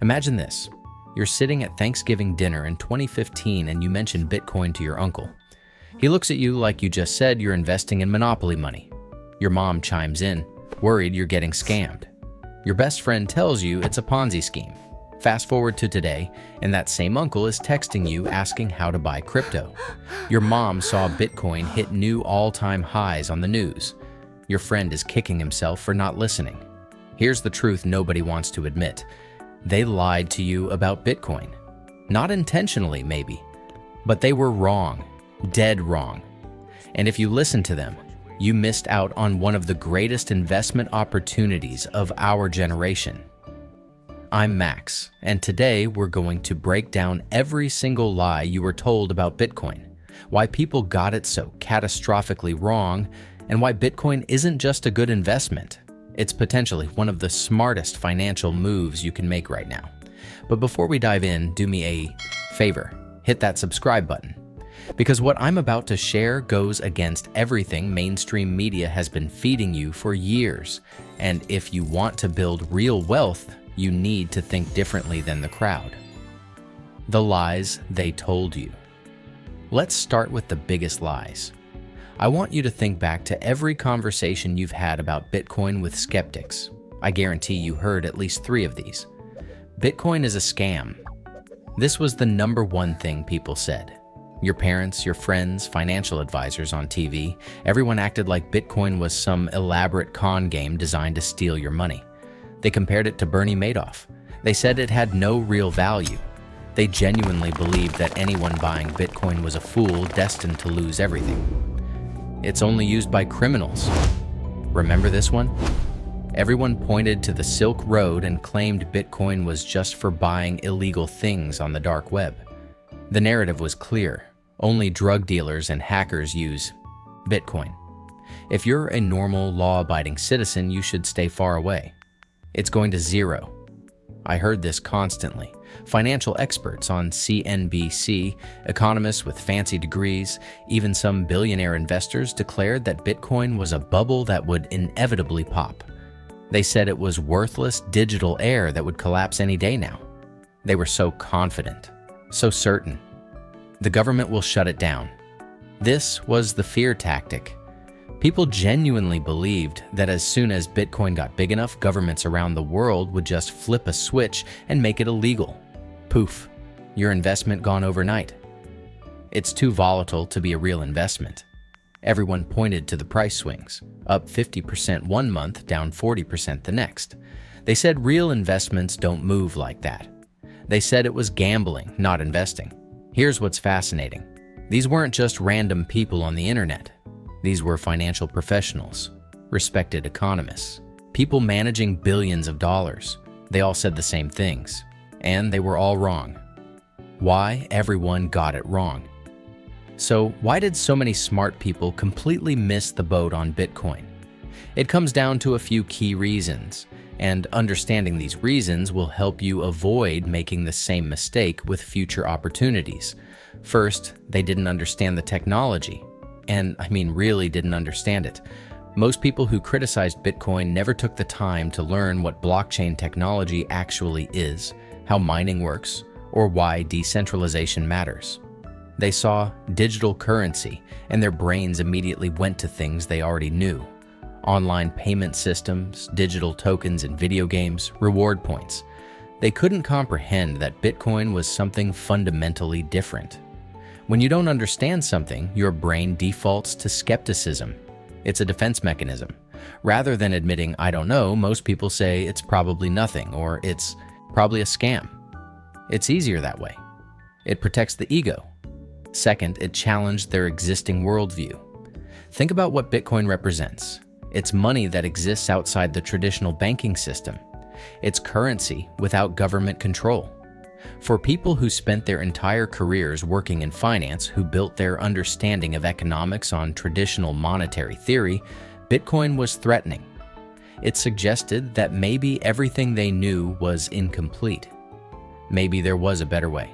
Imagine this. You're sitting at Thanksgiving dinner in 2015 and you mention Bitcoin to your uncle. He looks at you like you just said you're investing in Monopoly money. Your mom chimes in, worried you're getting scammed. Your best friend tells you it's a Ponzi scheme. Fast forward to today, and that same uncle is texting you asking how to buy crypto. Your mom saw Bitcoin hit new all-time highs on the news. Your friend is kicking himself for not listening. Here's the truth nobody wants to admit. They lied to you about Bitcoin. Not intentionally, maybe, but they were wrong, dead wrong. And if you listened to them, you missed out on one of the greatest investment opportunities of our generation. I'm Max, and today we're going to break down every single lie you were told about Bitcoin, why people got it so catastrophically wrong, and why Bitcoin isn't just a good investment. It's potentially one of the smartest financial moves you can make right now. But before we dive in, do me a favor, hit that subscribe button. Because what I'm about to share goes against everything mainstream media has been feeding you for years. And if you want to build real wealth, you need to think differently than the crowd. The lies they told you. Let's start with the biggest lies. I want you to think back to every conversation you've had about Bitcoin with skeptics. I guarantee you heard at least 3 of these. Bitcoin is a scam. This was the number one thing people said. Your parents, your friends, financial advisors on TV, everyone acted like Bitcoin was some elaborate con game designed to steal your money. They compared it to Bernie Madoff. They said it had no real value. They genuinely believed that anyone buying Bitcoin was a fool destined to lose everything. It's only used by criminals. Remember this one? Everyone pointed to the Silk Road and claimed Bitcoin was just for buying illegal things on the dark web. The narrative was clear. Only drug dealers and hackers use Bitcoin. If you're a normal, law-abiding citizen, you should stay far away. It's going to zero. I heard this constantly. Financial experts on CNBC, economists with fancy degrees, even some billionaire investors declared that Bitcoin was a bubble that would inevitably pop. They said it was worthless digital air that would collapse any day now. They were so confident, so certain. The government will shut it down. This was the fear tactic. People genuinely believed that as soon as Bitcoin got big enough, governments around the world would just flip a switch and make it illegal. Poof, your investment gone overnight. It's too volatile to be a real investment. Everyone pointed to the price swings, up 50% one month, down 40% the next. They said real investments don't move like that. They said it was gambling, not investing. Here's what's fascinating. These weren't just random people on the internet. These were financial professionals, respected economists, people managing billions of dollars. They all said the same things, and they were all wrong. Why? Everyone got it wrong. So why did so many smart people completely miss the boat on Bitcoin? It comes down to a few key reasons, and understanding these reasons will help you avoid making the same mistake with future opportunities. First, they didn't understand the technology. And I mean really didn't understand it. Most people who criticized Bitcoin never took the time to learn what blockchain technology actually is, how mining works, or why decentralization matters. They saw digital currency, and their brains immediately went to things they already knew. Online payment systems, digital tokens in video games, reward points. They couldn't comprehend that Bitcoin was something fundamentally different. When you don't understand something, your brain defaults to skepticism. It's a defense mechanism. Rather than admitting, I don't know, most people say it's probably nothing or it's probably a scam. It's easier that way. It protects the ego. Second, it challenged their existing worldview. Think about what Bitcoin represents. It's money that exists outside the traditional banking system. It's currency without government control. For people who spent their entire careers working in finance, who built their understanding of economics on traditional monetary theory, Bitcoin was threatening. It suggested that maybe everything they knew was incomplete. Maybe there was a better way.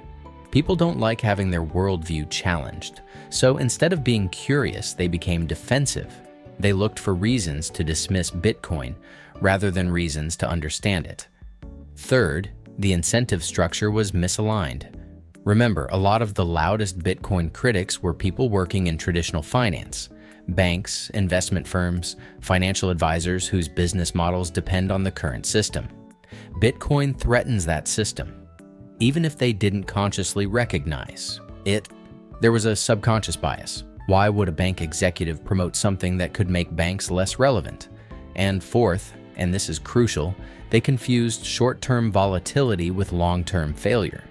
People don't like having their worldview challenged, so instead of being curious, they became defensive. They looked for reasons to dismiss Bitcoin rather than reasons to understand it. Third, The incentive structure was misaligned. Remember, a lot of the loudest Bitcoin critics were people working in traditional finance, banks, investment firms, financial advisors whose business models depend on the current system. Bitcoin threatens that system, even if they didn't consciously recognize it. There was a subconscious bias. Why would a bank executive promote something that could make banks less relevant? And fourth, and this is crucial, they confused short-term volatility with long-term failure.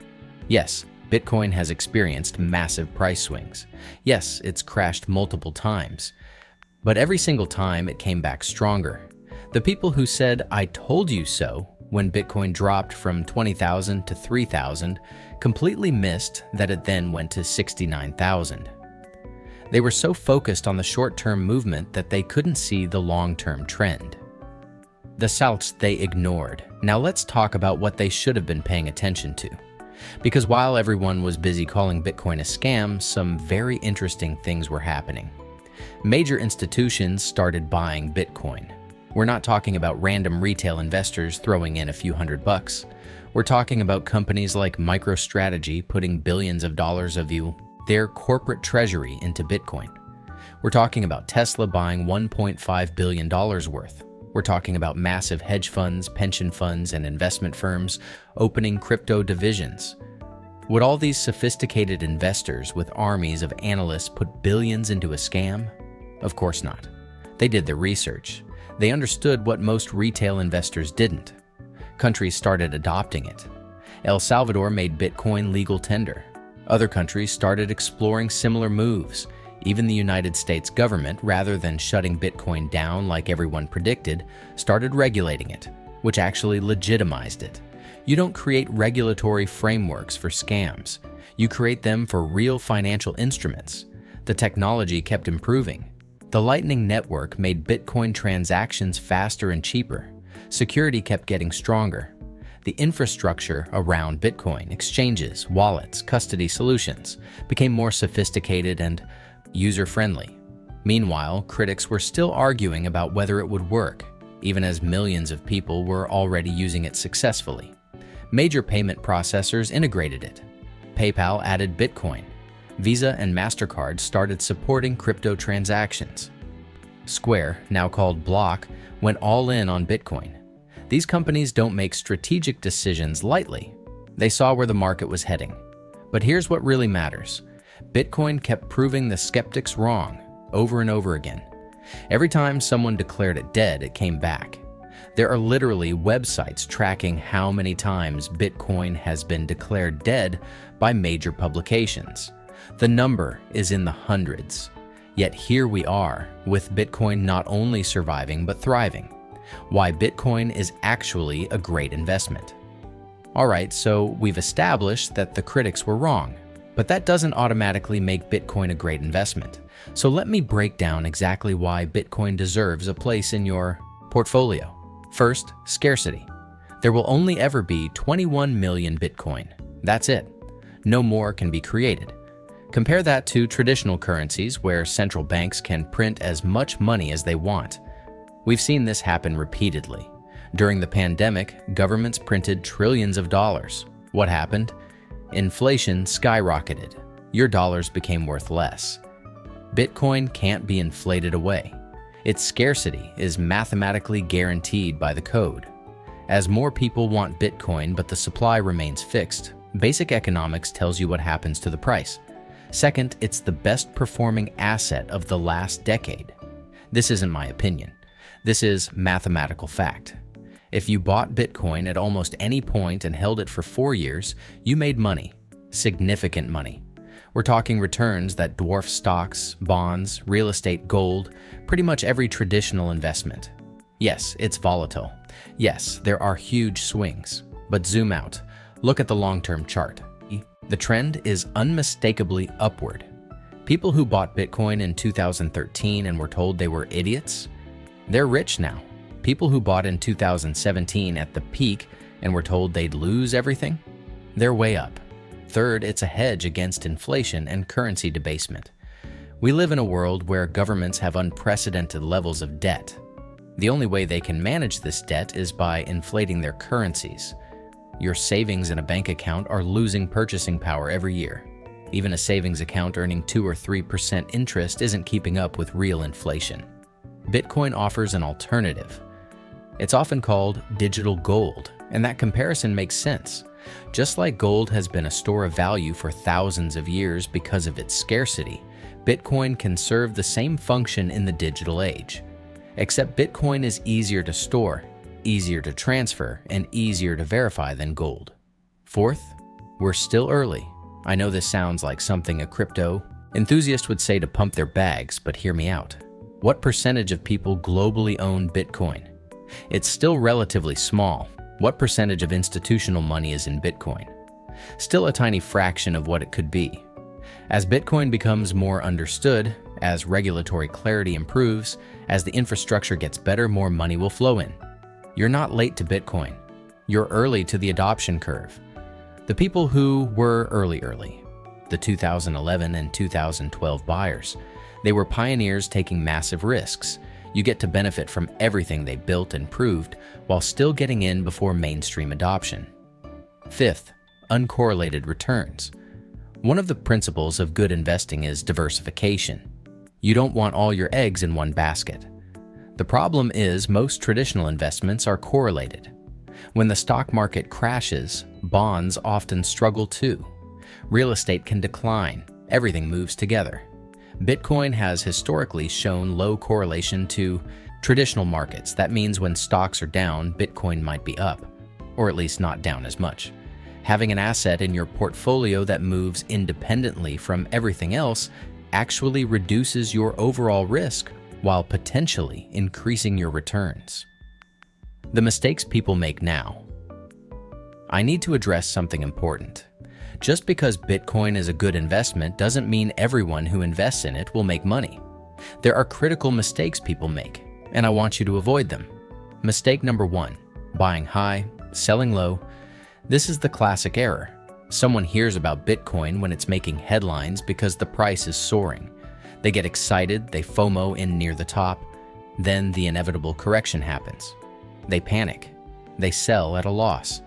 Yes, Bitcoin has experienced massive price swings. Yes, it's crashed multiple times. But every single time it came back stronger. The people who said, "I told you so," when Bitcoin dropped from 20,000 to 3,000, completely missed that it then went to 69,000. They were so focused on the short-term movement that they couldn't see the long-term trend. The salts they ignored. Now let's talk about what they should have been paying attention to. Because while everyone was busy calling Bitcoin a scam, some very interesting things were happening. Major institutions started buying Bitcoin. We're not talking about random retail investors throwing in a few $100. We're talking about companies like MicroStrategy putting billions of dollars of their corporate treasury into Bitcoin. We're talking about Tesla buying $1.5 billion worth. We're talking about massive hedge funds, pension funds, and investment firms opening crypto divisions. Would all these sophisticated investors with armies of analysts put billions into a scam? Of course not. They did their research. They understood what most retail investors didn't. Countries started adopting it. El Salvador made Bitcoin legal tender. Other countries started exploring similar moves. Even the United States government, rather than shutting Bitcoin down like everyone predicted, started regulating it, which actually legitimized it. You don't create regulatory frameworks for scams. You create them for real financial instruments. The technology kept improving. The Lightning Network made Bitcoin transactions faster and cheaper. Security kept getting stronger. The infrastructure around Bitcoin, exchanges, wallets, custody solutions, became more sophisticated and user-friendly. Meanwhile, critics were still arguing about whether it would work, even as millions of people were already using it successfully. Major payment processors integrated it. PayPal added Bitcoin. Visa and MasterCard started supporting crypto transactions. Square, now called Block, went all in on Bitcoin. These companies don't make strategic decisions lightly. They saw where the market was heading. But here's what really matters. Bitcoin kept proving the skeptics wrong over and over again. Every time someone declared it dead, it came back. There are literally websites tracking how many times Bitcoin has been declared dead by major publications. The number is in the hundreds. Yet here we are, with Bitcoin not only surviving but thriving. Why Bitcoin is actually a great investment. Alright, so we've established that the critics were wrong. But that doesn't automatically make Bitcoin a great investment. So let me break down exactly why Bitcoin deserves a place in your portfolio. First, scarcity. There will only ever be 21 million Bitcoin. That's it. No more can be created. Compare that to traditional currencies where central banks can print as much money as they want. We've seen this happen repeatedly. During the pandemic, governments printed trillions of dollars. What happened? Inflation skyrocketed. Your dollars became worth less. Bitcoin can't be inflated away. Its scarcity is mathematically guaranteed by the code. As more people want Bitcoin but the supply remains fixed, basic economics tells you what happens to the price. Second, it's the best performing asset of the last decade. This isn't my opinion. This is mathematical fact. If you bought Bitcoin at almost any point and held it for 4 years, you made money, significant money. We're talking returns that dwarf stocks, bonds, real estate, gold, pretty much every traditional investment. Yes, it's volatile. Yes, there are huge swings. But zoom out. Look at the long-term chart. The trend is unmistakably upward. People who bought Bitcoin in 2013 and were told they were idiots, they're rich now. People who bought in 2017 at the peak and were told they'd lose everything, they're way up. Third, it's a hedge against inflation and currency debasement. We live in a world where governments have unprecedented levels of debt. The only way they can manage this debt is by inflating their currencies. Your savings in a bank account are losing purchasing power every year. Even a savings account earning 2 or 3% interest isn't keeping up with real inflation. Bitcoin offers an alternative. It's often called digital gold, and that comparison makes sense. Just like gold has been a store of value for thousands of years because of its scarcity, Bitcoin can serve the same function in the digital age. Except Bitcoin is easier to store, easier to transfer, and easier to verify than gold. Fourth, we're still early. I know this sounds like something a crypto enthusiast would say to pump their bags, but hear me out. What percentage of people globally own Bitcoin? It's still relatively small. What percentage of institutional money is in Bitcoin? Still a tiny fraction of what it could be. As Bitcoin becomes more understood, as regulatory clarity improves, as the infrastructure gets better, more money will flow in. You're not late to Bitcoin. You're early to the adoption curve. The people who were early, the 2011 and 2012 buyers, they were pioneers taking massive risks. You get to benefit from everything they built and proved while still getting in before mainstream adoption. Fifth, uncorrelated returns. One of the principles of good investing is diversification. You don't want all your eggs in one basket. The problem is most traditional investments are correlated. When the stock market crashes, bonds often struggle too. Real estate can decline. Everything moves together. Bitcoin has historically shown low correlation to traditional markets. That means when stocks are down, Bitcoin might be up, or at least not down as much. Having an asset in your portfolio that moves independently from everything else actually reduces your overall risk while potentially increasing your returns. The mistakes people make now. I need to address something important. Just because Bitcoin is a good investment doesn't mean everyone who invests in it will make money. There are critical mistakes people make, and I want you to avoid them. Mistake number 1, buying high, selling low. This is the classic error. Someone hears about Bitcoin when it's making headlines because the price is soaring. They get excited, they FOMO in near the top, then the inevitable correction happens. They panic. They sell at a loss.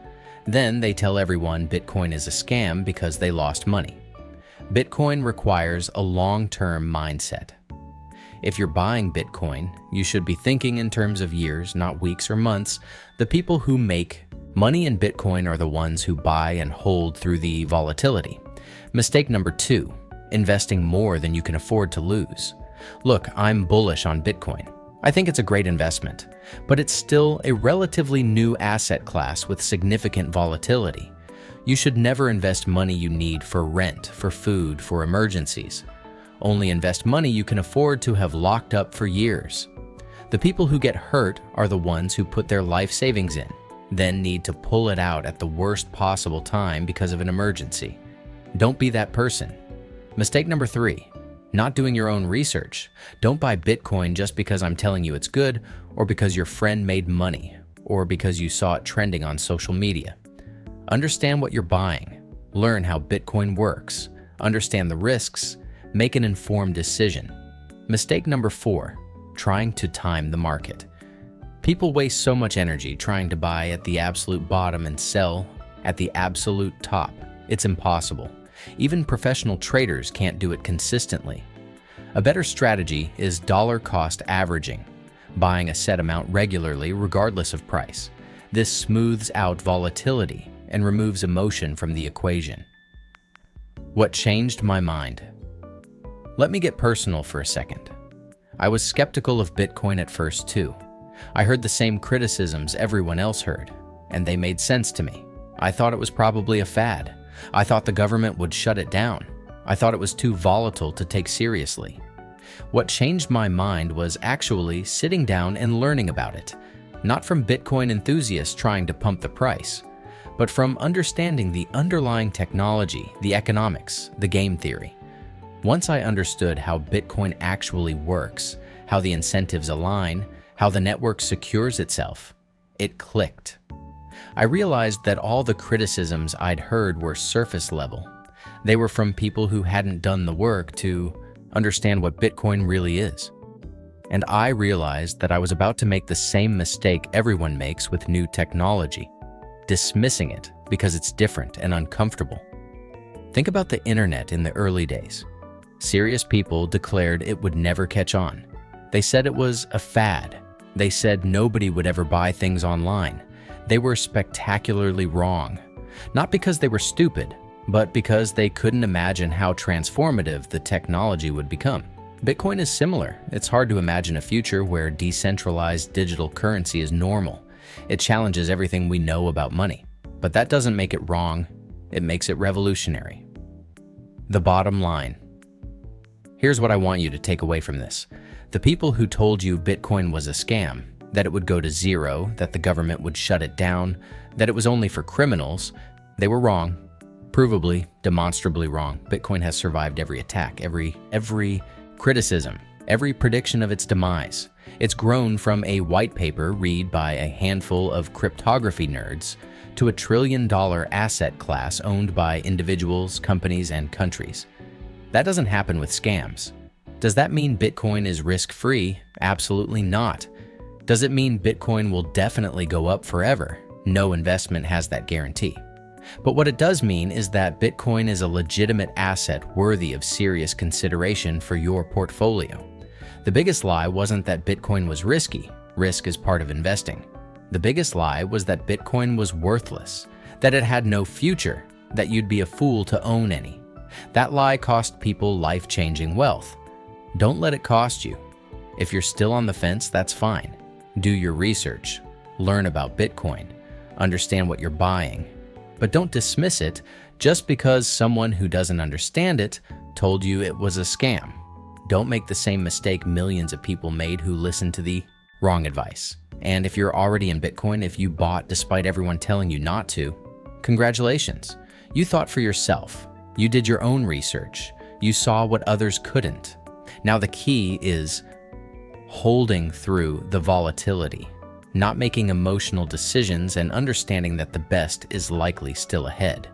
Then they tell everyone Bitcoin is a scam because they lost money. Bitcoin requires a long-term mindset. If you're buying Bitcoin, you should be thinking in terms of years, not weeks or months. The people who make money in Bitcoin are the ones who buy and hold through the volatility. Mistake number 2, investing more than you can afford to lose. Look, I'm bullish on Bitcoin. I think it's a great investment, but it's still a relatively new asset class with significant volatility. You should never invest money you need for rent, for food, for emergencies. Only invest money you can afford to have locked up for years. The people who get hurt are the ones who put their life savings in, then need to pull it out at the worst possible time because of an emergency. Don't be that person. Mistake number 3. Not doing your own research. Don't buy Bitcoin just because I'm telling you it's good, or because your friend made money, or because you saw it trending on social media. Understand what you're buying. Learn how Bitcoin works. Understand the risks. Make an informed decision. Mistake number 4. Trying to time the market. People waste so much energy trying to buy at the absolute bottom and sell at the absolute top. It's impossible. Even professional traders can't do it consistently. A better strategy is dollar cost averaging, buying a set amount regularly regardless of price. This smooths out volatility and removes emotion from the equation. What changed my mind? Let me get personal for a second. I was skeptical of Bitcoin at first too. I heard the same criticisms everyone else heard, and they made sense to me. I thought it was probably a fad. I thought the government would shut it down. I thought it was too volatile to take seriously. What changed my mind was actually sitting down and learning about it, not from Bitcoin enthusiasts trying to pump the price, but from understanding the underlying technology, the economics, the game theory. Once I understood how Bitcoin actually works, how the incentives align, how the network secures itself, it clicked. I realized that all the criticisms I'd heard were surface level. They were from people who hadn't done the work to understand what Bitcoin really is. And I realized that I was about to make the same mistake everyone makes with new technology, dismissing it Because it's different and uncomfortable. Think about the internet in the early days. Serious people declared it would never catch on. They said it was a fad. They said nobody would ever buy things online. They were spectacularly wrong. Not because they were stupid, but because they couldn't imagine how transformative the technology would become. Bitcoin is similar. It's hard to imagine a future where decentralized digital currency is normal. It challenges everything we know about money. But that doesn't make it wrong. It makes it revolutionary. The bottom line. Here's what I want you to take away from this. The people who told you Bitcoin was a scam, that it would go to zero, that the government would shut it down, that it was only for criminals, they were wrong. Provably, demonstrably wrong. Bitcoin has survived every attack, every criticism, every prediction of its demise. It's grown from a white paper read by a handful of cryptography nerds to a trillion-dollar asset class owned by individuals, companies, and countries. That doesn't happen with scams. Does that mean Bitcoin is risk-free? Absolutely not. Does it mean Bitcoin will definitely go up forever? No investment has that guarantee. But what it does mean is that Bitcoin is a legitimate asset worthy of serious consideration for your portfolio. The biggest lie wasn't that Bitcoin was risky. Risk is part of investing. The biggest lie was that Bitcoin was worthless, that it had no future, that you'd be a fool to own any. That lie cost people life-changing wealth. Don't let it cost you. If you're still on the fence, that's fine. Do your research. Learn about Bitcoin. Understand what you're buying. But don't dismiss it just because someone who doesn't understand it told you it was a scam. Don't make the same mistake millions of people made who listened to the wrong advice. And if you're already in Bitcoin, if you bought despite everyone telling you not to, congratulations. You thought for yourself. You did your own research. You saw what others couldn't. Now the key is holding through the volatility, not making emotional decisions, and understanding that the best is likely still ahead.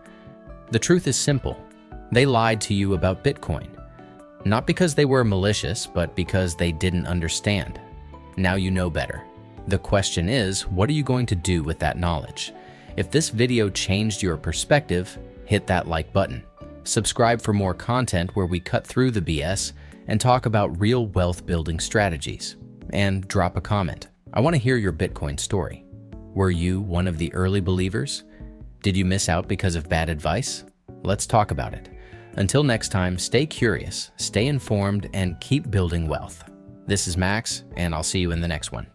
The truth is simple. They lied to you about Bitcoin. Not because they were malicious, but because they didn't understand. Now you know better. The question is, what are you going to do with that knowledge? If this video changed your perspective, hit that like button. Subscribe for more content where we cut through the BS and talk about real wealth building strategies. And drop a comment. I want to hear your Bitcoin story. Were you one of the early believers? Did you miss out because of bad advice? Let's talk about it. Until next time, stay curious, stay informed, and keep building wealth. This is Max, and I'll see you in the next one.